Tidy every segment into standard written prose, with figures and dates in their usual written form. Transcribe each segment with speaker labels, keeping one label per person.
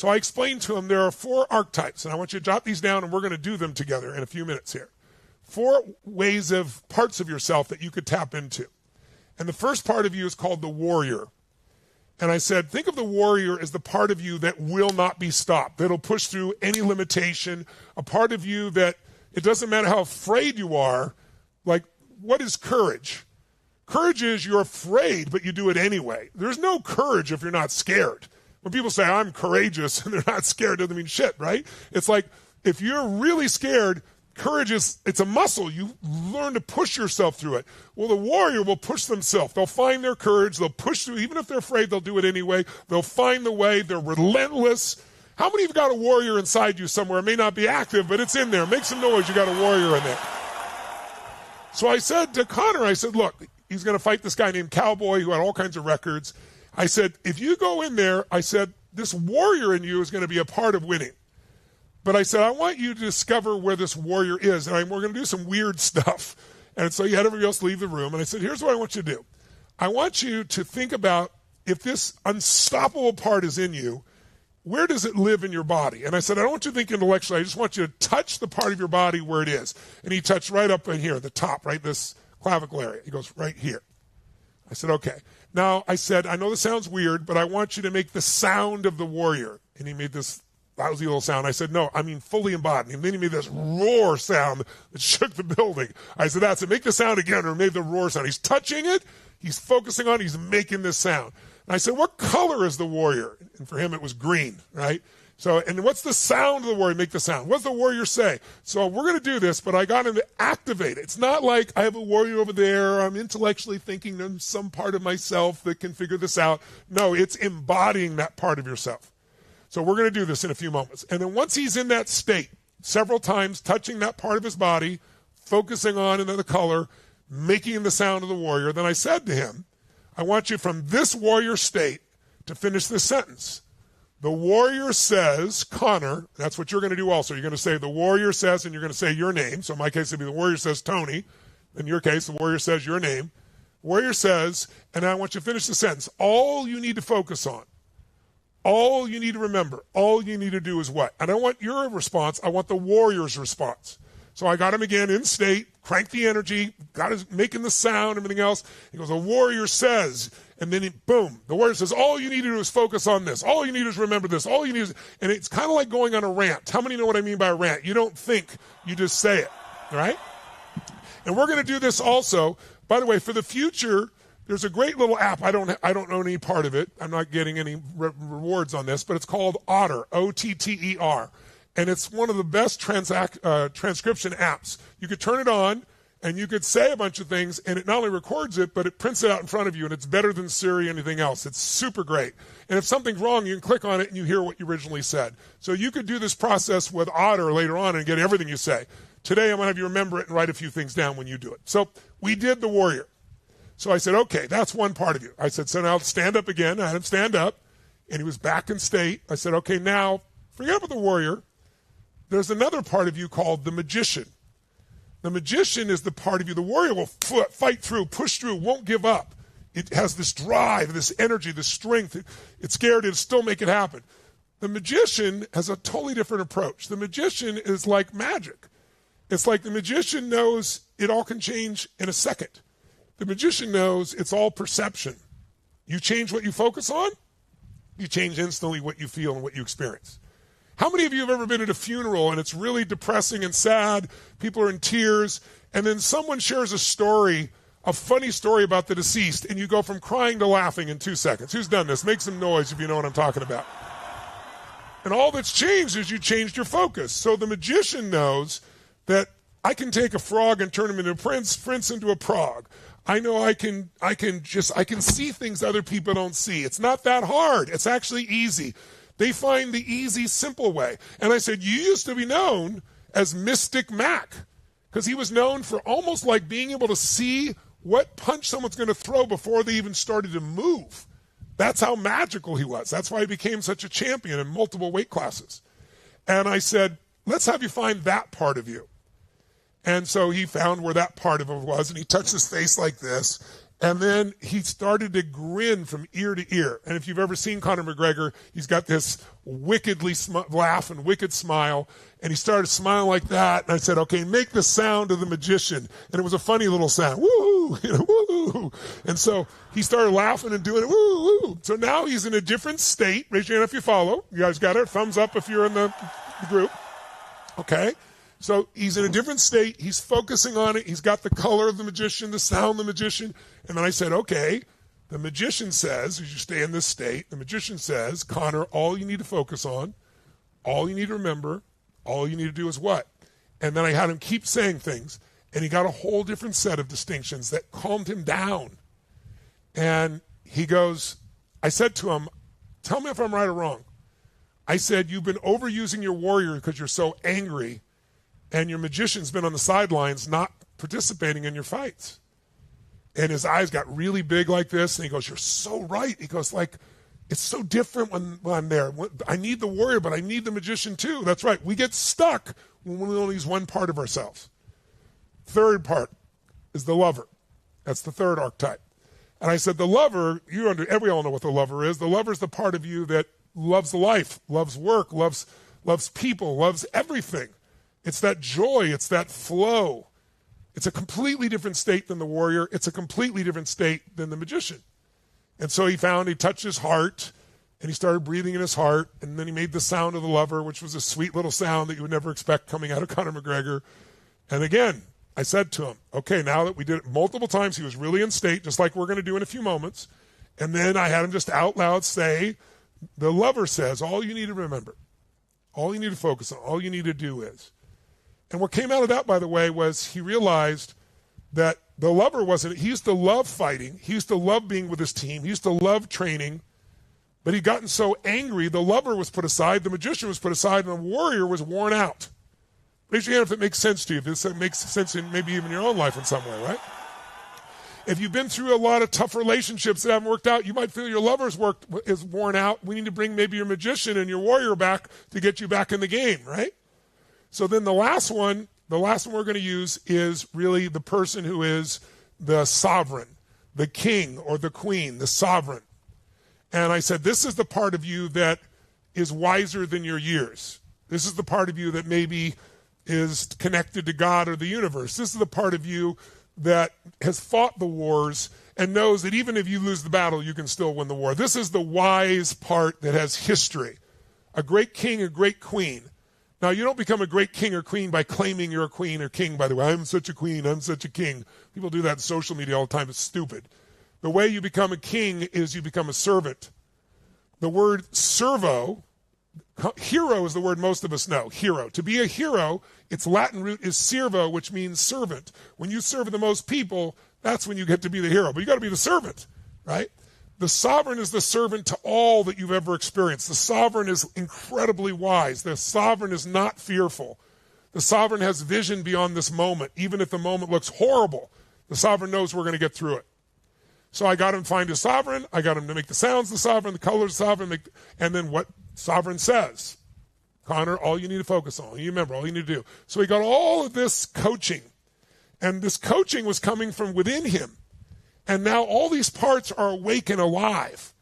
Speaker 1: So I explained to him there are 4 archetypes, and I want you to jot these down, and we're going to do them together in a few minutes here. 4 ways of parts of yourself that you could tap into. And the first part of you is called the warrior. And I said, think of the warrior as the part of you that will not be stopped, that'll push through any limitation, a part of you that it doesn't matter how afraid you are. Like, what is courage? Courage is you're afraid, but you do it anyway. There's no courage if you're not scared. When people say, I'm courageous, and they're not scared, it doesn't mean shit, right? It's like, if you're really scared, courage it's a muscle. You learn to push yourself through it. Well, the warrior will push themselves. They'll find their courage. They'll push through. Even if they're afraid, they'll do it anyway. They'll find the way. They're relentless. How many of you got a warrior inside you somewhere? It may not be active, but it's in there. Make some noise. You got a warrior in there. So I said to Connor, I said, look, he's going to fight this guy named Cowboy who had all kinds of records. I said, if you go in there, I said, this warrior in you is going to be a part of winning. But I said, I want you to discover where this warrior is, and we're going to do some weird stuff. And so you had everybody else leave the room, and I said, here's what I want you to do. I want you to think about if this unstoppable part is in you, where does it live in your body? And I said, I don't want you to think intellectually. I just want you to touch the part of your body where it is. And he touched right up in here, the top, right, this clavicle area. He goes, right here. I said, okay. Now, I said, I know this sounds weird, but I want you to make the sound of the warrior. And he made this lousy little sound. I said, no, I mean fully embodied. And then he made this roar sound that shook the building. I said, that's it. Make the sound again, or made the roar sound. He's touching it. He's focusing on it. He's making this sound. And I said, what color is the warrior? And for him, it was green, right? So, and what's the sound of the warrior? Make the sound. What's the warrior say? So we're going to do this, but I got him to activate it. It's not like I have a warrior over there. I'm intellectually thinking there's some part of myself that can figure this out. No, it's embodying that part of yourself. So we're going to do this in a few moments. And then once he's in that state, several times touching that part of his body, focusing on the color, making the sound of the warrior, then I said to him, I want you from this warrior state to finish this sentence. The warrior says, Connor, that's what you're going to do also. You're going to say the warrior says, and you're going to say your name. So in my case, it'd be the warrior says Tony. In your case, the warrior says your name. Warrior says, and I want you to finish the sentence. All you need to focus on, all you need to remember, all you need to do is what? I don't want your response. I want the warrior's response. So I got him again in state, cranked the energy, got his making the sound, everything else. He goes, the warrior says, and then boom, the warrior says, all you need to do is focus on this. All you need is remember this. All you need is, and it's kind of like going on a rant. How many know what I mean by a rant? You don't think, you just say it, all right? And we're going to do this also. By the way, for the future, there's a great little app. I don't own any part of it. I'm not getting any rewards on this, but it's called Otter, O-T-T-E-R. And it's one of the best transcription apps. You could turn it on, and you could say a bunch of things, and it not only records it, but it prints it out in front of you, and it's better than Siri or anything else. It's super great. And if something's wrong, you can click on it, and you hear what you originally said. So you could do this process with Otter later on and get everything you say. Today, I'm going to have you remember it and write a few things down when you do it. So we did the warrior. So I said, okay, that's one part of you. I said, so now stand up again. I had him stand up, and he was back in state. I said, okay, now forget about the warrior. There's another part of you called the magician. The magician is the part of you. The warrior will fight through, push through, won't give up. It has this drive, this energy, this strength. It's scared, it'll still make it happen. The magician has a totally different approach. The magician is like magic. It's like the magician knows it all can change in a second. The magician knows it's all perception. You change what you focus on, you change instantly what you feel and what you experience. How many of you have ever been at a funeral and it's really depressing and sad, people are in tears, and then someone shares a story, a funny story about the deceased, and you go from crying to laughing in 2 seconds? Who's done this? Make some noise if you know what I'm talking about. And all that's changed is you changed your focus. So the magician knows that I can take a frog and turn him into a prince into a prog. I know I can see things other people don't see. It's not that hard. It's actually easy. They find the easy, simple way. And I said, you used to be known as Mystic Mac, because he was known for almost like being able to see what punch someone's going to throw before they even started to move. That's how magical he was. That's why he became such a champion in multiple weight classes. And I said, let's have you find that part of you. And so he found where that part of him was, and he touched his face like this. And then he started to grin from ear to ear. And if you've ever seen Conor McGregor, he's got this wickedly laugh and wicked smile. And he started smiling like that. And I said, okay, make the sound of the magician. And it was a funny little sound. Woo, woo. And so he started laughing and doing it. Woo, woo. So now he's in a different state. Raise your hand if you follow. You guys got it? Thumbs up if you're in the group. Okay. So he's in a different state. He's focusing on it. He's got the color of the magician, the sound of the magician. And then I said, okay, the magician says, as you stay in this state, the magician says, Conor, all you need to focus on, all you need to remember, all you need to do is what? And then I had him keep saying things, and he got a whole different set of distinctions that calmed him down. And he goes, I said to him, tell me if I'm right or wrong. I said, you've been overusing your warrior because you're so angry, and your magician's been on the sidelines not participating in your fights. And his eyes got really big like this, and he goes, you're so right. He goes, like, it's so different when I'm there. I need the warrior, but I need the magician too. That's right. We get stuck when we only use one part of ourselves. Third part is the lover. That's the third archetype. And I said, the lover, we all know what the lover is. The lover is the part of you that loves life, loves work, loves people, loves everything. It's that joy. It's that flow. It's a completely different state than the warrior. It's a completely different state than the magician. And so he touched his heart, and he started breathing in his heart, and then he made the sound of the lover, which was a sweet little sound that you would never expect coming out of Conor McGregor. And again, I said to him, okay, now that we did it multiple times, he was really in state, just like we're going to do in a few moments. And then I had him just out loud say, the lover says, all you need to remember, all you need to focus on, all you need to do is. And what came out of that, by the way, was he realized that the lover he used to love fighting. He used to love being with his team. He used to love training. But he'd gotten so angry, the lover was put aside, the magician was put aside, and the warrior was worn out. Raise your hand if it makes sense to you, if this makes sense in maybe even your own life in some way, right? If you've been through a lot of tough relationships that haven't worked out, you might feel your lover's work is worn out. We need to bring maybe your magician and your warrior back to get you back in the game, right? So then the last one we're going to use is really the person who is the sovereign, the king or the queen, the sovereign. And I said, this is the part of you that is wiser than your years. This is the part of you that maybe is connected to God or the universe. This is the part of you that has fought the wars and knows that even if you lose the battle, you can still win the war. This is the wise part that has history. A great king, a great queen. Now, you don't become a great king or queen by claiming you're a queen or king, by the way. I'm such a queen, I'm such a king. People do that in social media all the time. It's stupid. The way you become a king is you become a servant. The word servo, hero is the word most of us know, hero. To be a hero, its Latin root is servo, which means servant. When you serve the most people, that's when you get to be the hero. But you got to be the servant, right? The sovereign is the servant to all that you've ever experienced. The sovereign is incredibly wise. The sovereign is not fearful. The sovereign has vision beyond this moment. Even if the moment looks horrible, the sovereign knows we're going to get through it. So I got him to find his sovereign. I got him to make the sounds of the sovereign, the colors of the sovereign, and then what sovereign says. Conor, all you need to focus on, you remember, all you need to do. So he got all of this coaching, and this coaching was coming from within him. And now all these parts are awake and alive.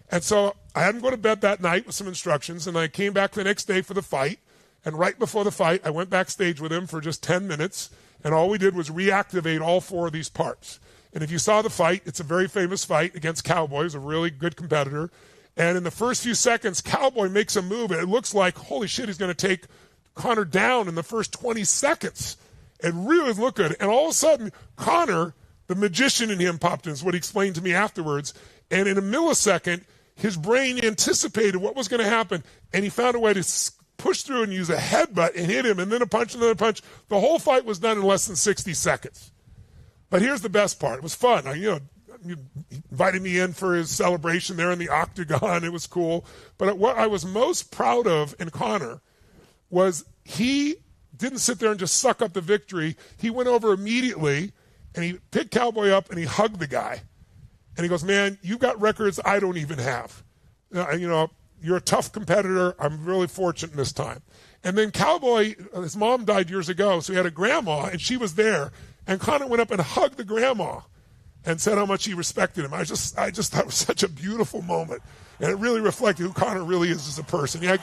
Speaker 1: And so I had him go to bed that night with some instructions, and I came back the next day for the fight. And right before the fight, I went backstage with him for just 10 minutes, and all we did was reactivate all four of these parts. And if you saw the fight, it's a very famous fight against Cowboy. He's a really good competitor. And in the first few seconds, Cowboy makes a move, and it looks like, holy shit, he's going to take Conor down in the first 20 seconds. It really looked good. And all of a sudden, Conor, the magician in him, popped in, is what he explained to me afterwards. And in a millisecond, his brain anticipated what was going to happen, and he found a way to push through and use a headbutt and hit him, and then a punch, another punch. The whole fight was done in less than 60 seconds. But here's the best part. It was fun. You invited me in for his celebration there in the octagon. It was cool. But what I was most proud of in Conor was he didn't sit there and just suck up the victory. He went over immediately, and he picked Cowboy up, and he hugged the guy. And he goes, man, you've got records I don't even have. You're a tough competitor. I'm really fortunate this time. And then Cowboy, his mom died years ago, so he had a grandma, and she was there. And Conor went up and hugged the grandma. and said how much he respected him. I just thought it was such a beautiful moment, and it really reflected who Connor really is as a person. Yeah,